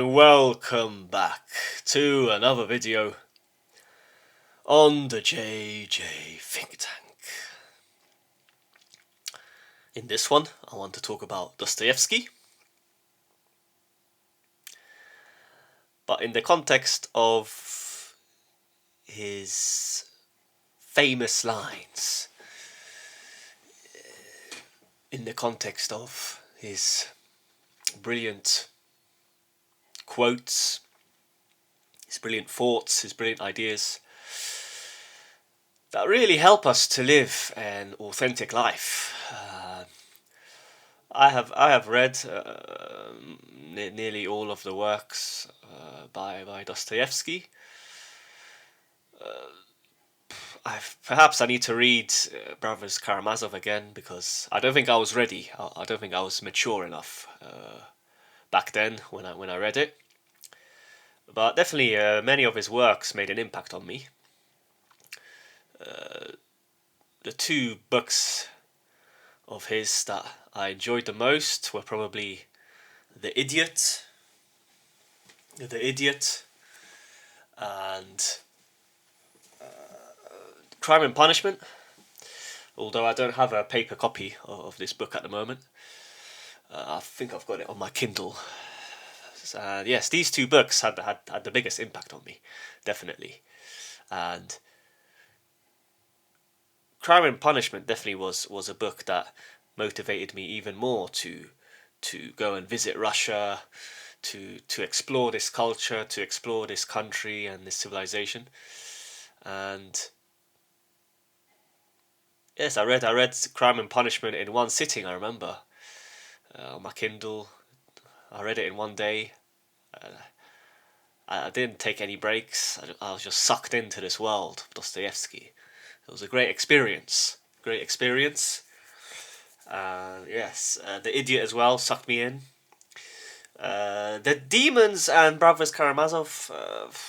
and welcome back to another video on the JJ Think Tank. In this one, I want to talk about Dostoyevsky, but in the context of his famous lines, in the context of his brilliant quotes, his brilliant thoughts, his brilliant ideas that really help us to live an authentic life. I have read nearly all of the works by Dostoyevsky. Perhaps I need to read Brothers Karamazov again, because I don't think I was ready. I don't think I was mature enough back then when I read it. But definitely many of his works made an impact on me. The two books of his that I enjoyed the most were probably The Idiot, and Crime and Punishment, although I don't have a paper copy of this book at the moment. I think I've got it on my Kindle. Yes, these two books had the biggest impact on me, definitely. And Crime and Punishment definitely was a book that motivated me even more to go and visit Russia, to explore this culture, to explore this country and this civilization. And yes, I read Crime and Punishment in one sitting, I remember, on my Kindle. I read it in one day. I didn't take any breaks. I was just sucked into this world of Dostoyevsky. It was a great experience. Yes, The Idiot as well sucked me in. The Demons and Brothers Karamazov,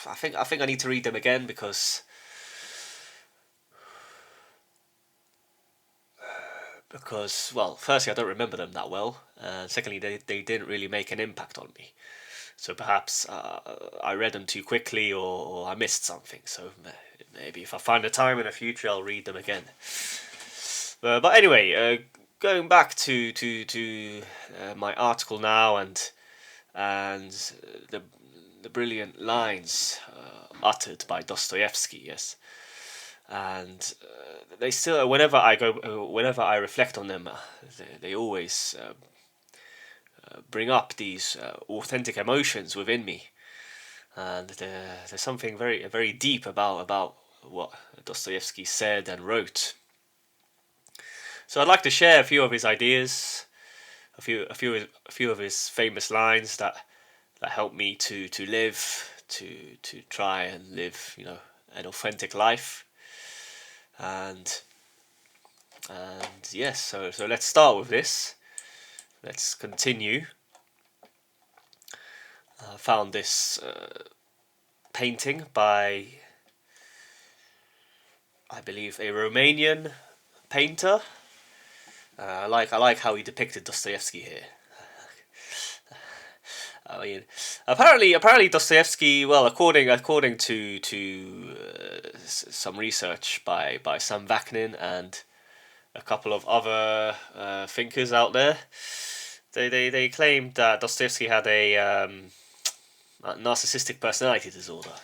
I think I need to read them again, because well, firstly, I don't remember them that well. Secondly, they didn't really make an impact on me. So perhaps I read them too quickly, or I missed something. So maybe if I find the time in the future, I'll read them again. But anyway, going back to my article now, and the brilliant lines uttered by Dostoyevsky. Yes, and they still, whenever I reflect on them, they always bring up these authentic emotions within me, and there's something very deep about what Dostoyevsky said and wrote. So I'd like to share a few of his ideas, a few of his famous lines that help me to live, to try and live, an authentic life. And yes, so let's start with this. Let's continue. I found this painting by, I believe, a Romanian painter. I like how he depicted Dostoyevsky here. I mean, apparently Dostoyevsky, well, according to some research by Sam Vaknin and a couple of other thinkers out there, they claimed that Dostoyevsky had a narcissistic personality disorder.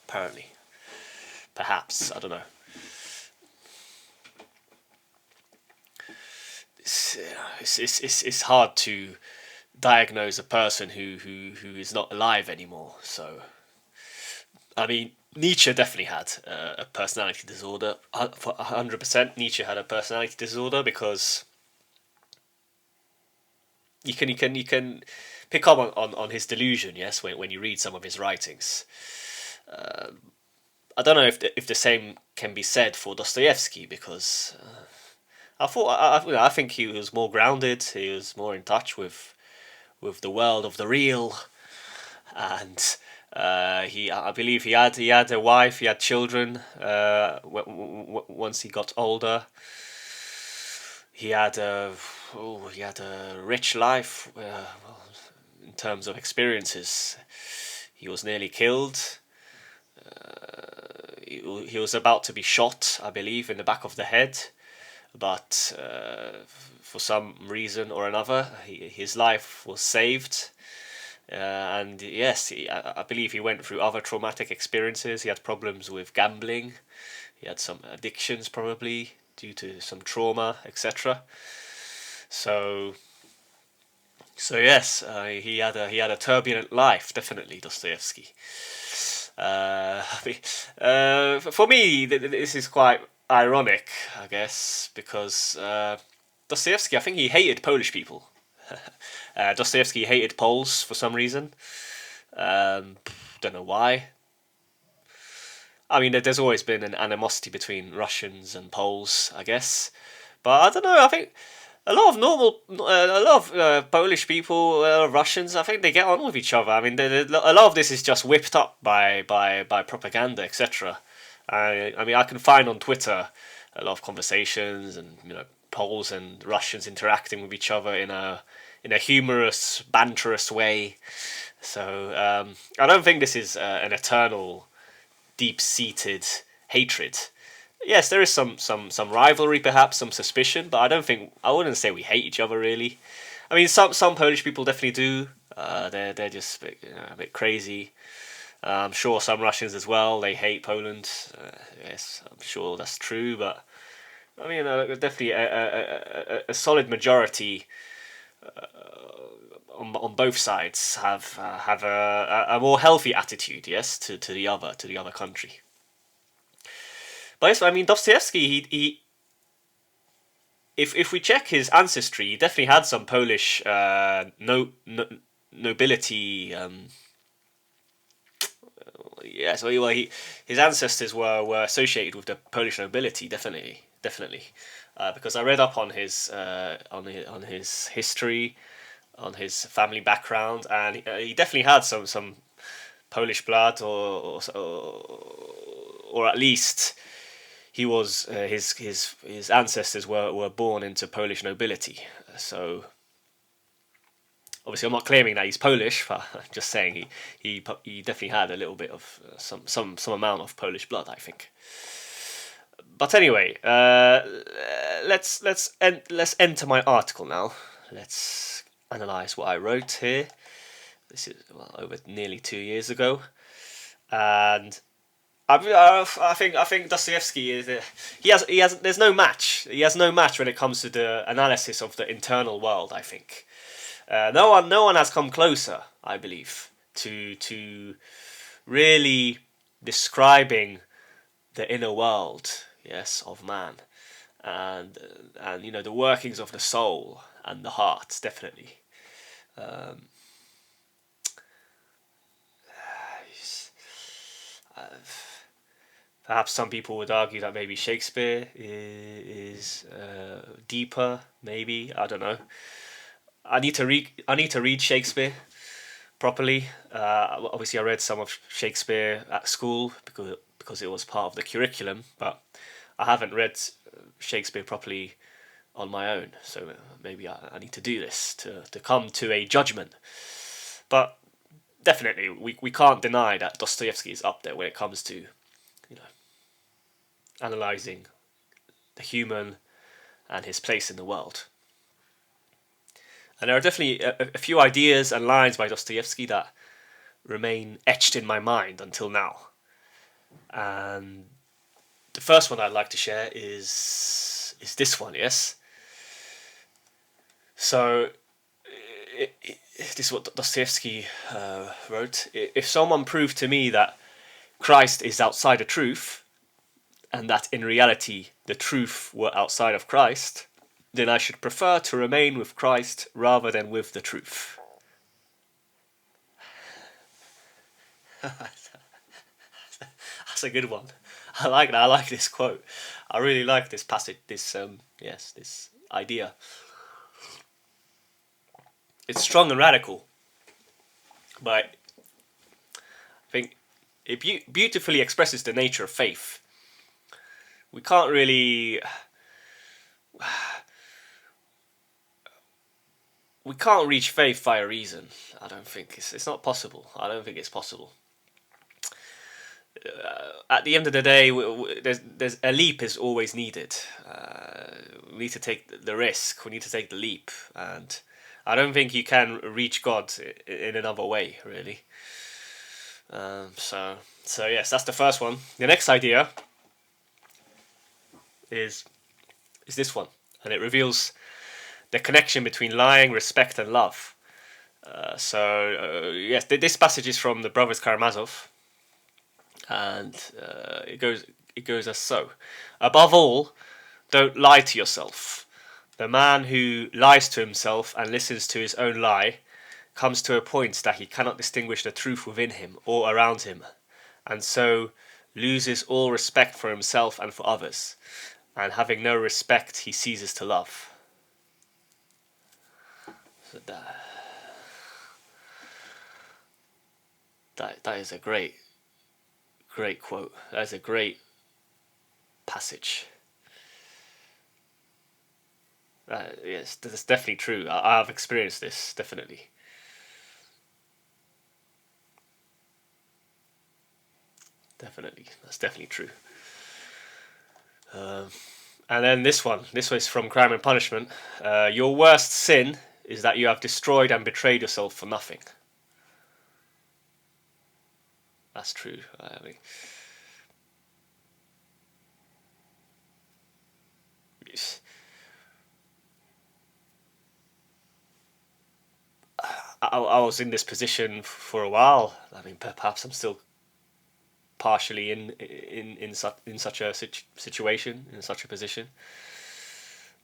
Apparently, perhaps, I don't know. It's hard to diagnose a person who is not alive anymore. So, I mean, Nietzsche definitely had a personality disorder. For 100%, Nietzsche had a personality disorder, because you can pick up on his delusion. Yes, when you read some of his writings. I don't know if the same can be said for Dostoyevsky, because I think he was more grounded. He was more in touch with the world of the real, and I believe he had a wife, he had children. Once he got older, he had a rich life. in terms of experiences. He was nearly killed. He was about to be shot, I believe, in the back of the head, but for some reason or another, his life was saved. And yes, I believe he went through other traumatic experiences. He had problems with gambling. He had some addictions, probably due to some trauma, etc. So, yes, he had a turbulent life, definitely, Dostoevsky. For me, this is quite ironic, I guess, because Dostoevsky, I think he hated Polish people. Dostoevsky hated Poles for some reason. Don't know why. I mean, there's always been an animosity between Russians and Poles, I guess. But I don't know. I think a lot of Polish people, Russians, I think they get on with each other. I mean, a lot of this is just whipped up by propaganda, etc. I mean, I can find on Twitter a lot of conversations and Poles and Russians interacting with each other in a humorous, banterous way. So I don't think this is an eternal, deep-seated hatred. Yes, there is some rivalry, perhaps some suspicion, but I wouldn't say we hate each other really. I mean, some Polish people definitely do. They're just a bit crazy. I'm sure some Russians as well. They hate Poland. Yes, I'm sure that's true. But I mean, definitely a solid majority on both sides have a more healthy attitude. Yes, to the other country. But yes, I mean, Dostoevsky, if we check his ancestry, he definitely had some Polish nobility. Yeah, so his ancestors were associated with the Polish nobility, definitely, because I read up on his history, on his family background, and he definitely had some Polish blood, or at least he was his ancestors were born into Polish nobility. So obviously, I'm not claiming that he's Polish, but I'm just saying he definitely had a little bit of some amount of Polish blood, I think. But anyway, let's enter my article now. Let's analyze what I wrote here. This is over nearly 2 years ago, and I think Dostoevsky is he has there's no match. He has no match when it comes to the analysis of the internal world. I think no one has come closer, I believe, to really describing the inner world, yes, of man, and the workings of the soul and the heart, definitely. Um, Perhaps some people would argue that maybe Shakespeare is deeper. Maybe, I don't know. I need to read Shakespeare properly. Obviously, I read some of Shakespeare at school because it was part of the curriculum, but I haven't read Shakespeare properly on my own. So maybe I need to do this to come to a judgment. But definitely, we can't deny that Dostoevsky is up there when it comes to analysing the human and his place in the world. And there are definitely a few ideas and lines by Dostoevsky that remain etched in my mind until now. And the first one I'd like to share is this one, yes? So, this is what Dostoevsky wrote. If someone proved to me that Christ is outside the truth, and that in reality the truth were outside of Christ, then I should prefer to remain with Christ rather than with the truth. That's a good one. I like that. I like this quote. I really like this passage. This idea. It's strong and radical, but I think it beautifully expresses the nature of faith. We can't really we can't reach faith via reason. I don't think it's not possible. I don't think it's possible. At the end of the day, there's a leap is always needed. We need to take the risk. We need to take the leap, and I don't think you can reach God in another way, really. So yes, that's the first one. The next idea is this one, and it reveals the connection between lying, respect, and love. Yes, this passage is from the Brothers Karamazov, and it goes as so: above all, don't lie to yourself. The man who lies to himself and listens to his own lie comes to a point that he cannot distinguish the truth within him or around him, and so loses all respect for himself and for others, and having no respect, he ceases to love. So that is a great quote. That is a great passage. Yes, that's definitely true. I have experienced this, definitely. Definitely, that's definitely true. And then this one is from Crime and Punishment. Your worst sin is that you have destroyed and betrayed yourself for nothing. That's true. I mean, I was in this position for a while. I mean, perhaps I'm still partially in such a situation, in such a position.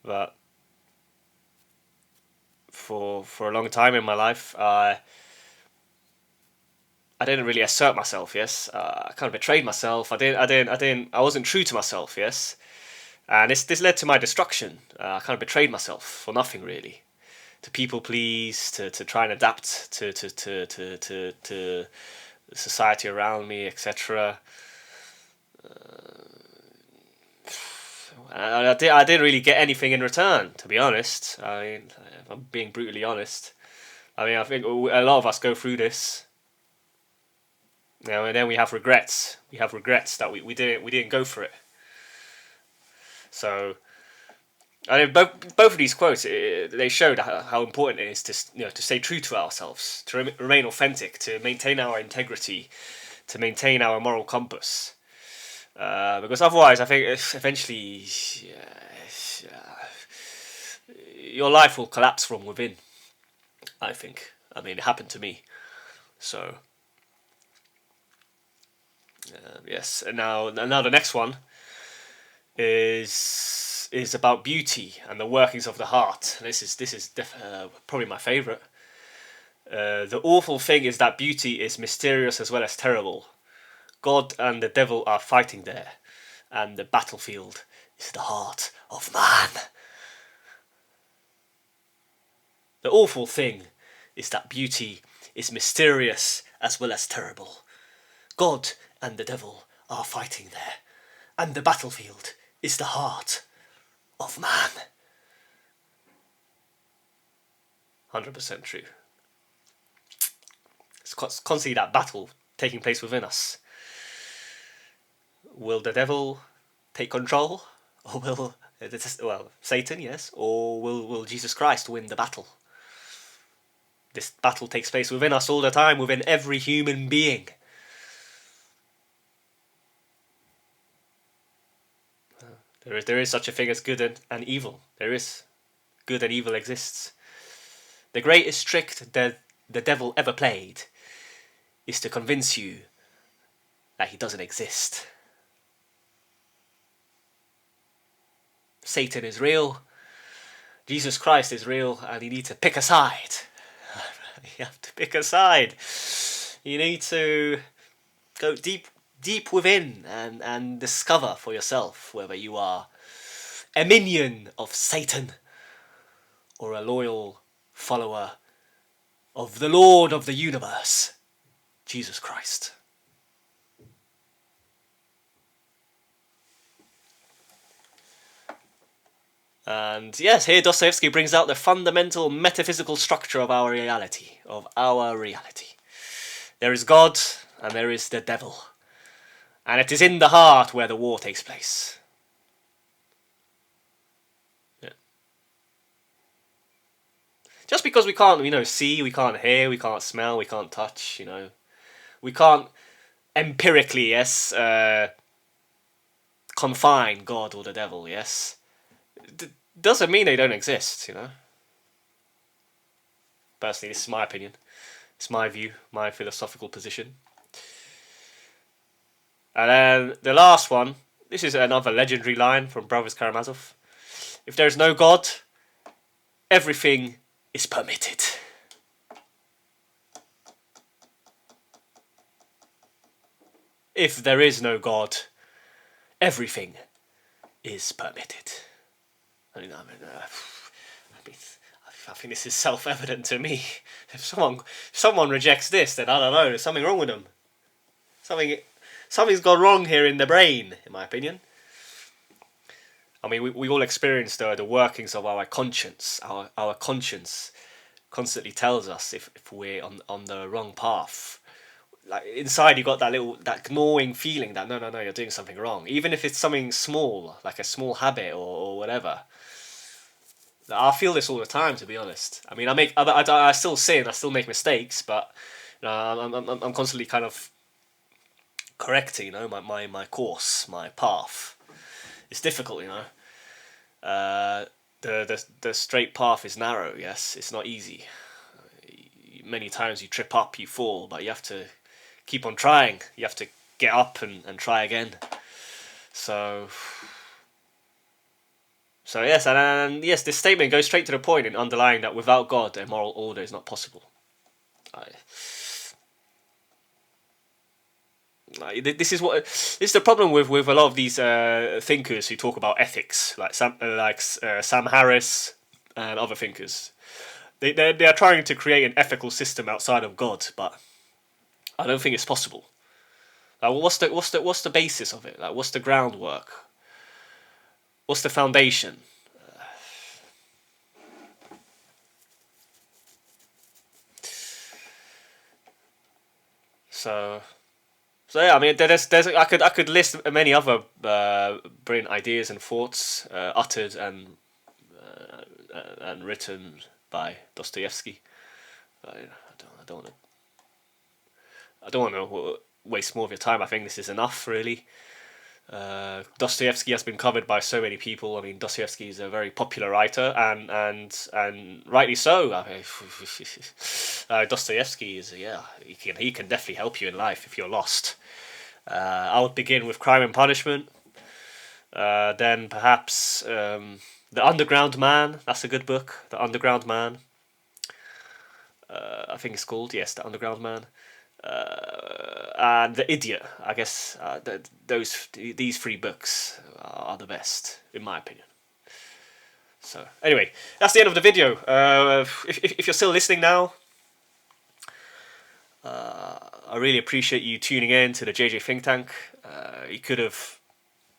But for a long time in my life, I didn't really assert myself. Yes, I kind of betrayed myself. I wasn't true to myself. Yes, and this led to my destruction. I kind of betrayed myself for nothing, really. To people please, to try and adapt to society around me, etc. I didn't really get anything in return, to be honest. I mean, if I'm being brutally honest. I mean, I think a lot of us go through this. You know, and then we have regrets. We have regrets that we didn't go for it. So, I mean, both of these quotes they showed how important it is to stay true to ourselves, to remain authentic, to maintain our integrity, to maintain our moral compass. Because otherwise, I think eventually your life will collapse from within. I think. I mean, it happened to me. So yes, and now the next one is about beauty and the workings of the heart. This is probably my favourite. The awful thing is that beauty is mysterious as well as terrible. God and the devil are fighting there, and the battlefield is the heart of man. The awful thing is that beauty is mysterious as well as terrible. God and the devil are fighting there, and the battlefield is the heart of man. 100% true. It's constantly that battle taking place within us. Will the devil take control, or will Satan? Yes, or will Jesus Christ win the battle? This battle takes place within us all the time, within every human being. There is such a thing as good and evil. There is. Good and evil exists. The greatest trick that the devil ever played is to convince you that he doesn't exist. Satan is real, Jesus Christ is real, and you need to pick a side. You have to pick a side. You need to go deep within and discover for yourself whether you are a minion of Satan or a loyal follower of the Lord of the universe, Jesus Christ. And yes, here Dostoyevsky brings out the fundamental metaphysical structure of our reality. There is God and there is the devil. And it is in the heart where the war takes place. Yeah. Just because we can't, see, we can't hear, we can't smell, we can't touch, we can't empirically, yes, confine God or the devil, yes, doesn't mean they don't exist, Personally, this is my opinion. It's my view, my philosophical position. And then the last one, this is another legendary line from Brothers Karamazov. If there is no God, everything is permitted. If there is no God, everything is permitted. I think this is self-evident to me. If someone rejects this, then I don't know. There's something wrong with them. Something's gone wrong here in the brain, in my opinion. I mean, we all experience the workings of our conscience. Our conscience constantly tells us if we're on the wrong path. Like inside, you got that gnawing feeling that no, you're doing something wrong. Even if it's something small, like a small habit or whatever. I feel this all the time, to be honest. I mean, I still sin, I still make mistakes, but I'm constantly kind of correcting, my course, my path. It's difficult, The straight path is narrow. Yes, it's not easy. Many times you trip up, you fall, but you have to keep on trying. You have to get up and try again. So yes, and yes, this statement goes straight to the point in underlying that without God, a moral order is not possible. This is the problem with a lot of these thinkers who talk about ethics, like Sam Harris and other thinkers. They are trying to create an ethical system outside of God, but I don't think it's possible. Like, what's the basis of it? Like, what's the groundwork? What's the foundation? So yeah, I mean, I could list many other brilliant ideas and thoughts uttered and written by Dostoyevsky. I don't want to waste more of your time. I think this is enough, really. Dostoyevsky has been covered by so many people. I mean, Dostoyevsky is a very popular writer, and rightly so. I mean, Dostoyevsky is he can definitely help you in life if you're lost. I would begin with Crime and Punishment. Then perhaps The Underground Man. That's a good book. The Underground Man. I think it's called, yes, The Underground Man. And The Idiot. I guess these three books are the best, in my opinion. So anyway, that's the end of the video. If you're still listening now, I really appreciate you tuning in to the JJ Think Tank. You could have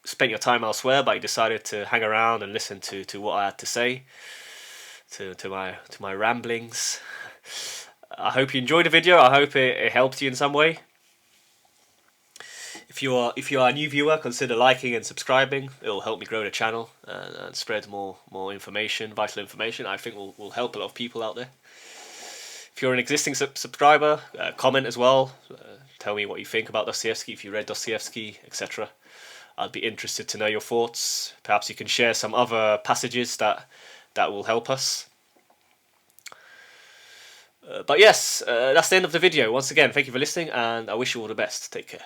spent your time elsewhere, but you decided to hang around and listen to what I had to say, to my ramblings. I hope you enjoyed the video. I hope it helped you in some way. If you are a new viewer, consider liking and subscribing. It will help me grow the channel and spread more information, vital information. I think will help a lot of people out there. If you're an existing subscriber, comment as well. Tell me what you think about Dostoyevsky, if you read Dostoyevsky, etc. I'd be interested to know your thoughts. Perhaps you can share some other passages that will help us. But yes, that's the end of the video. Once again, thank you for listening, and I wish you all the best. Take care.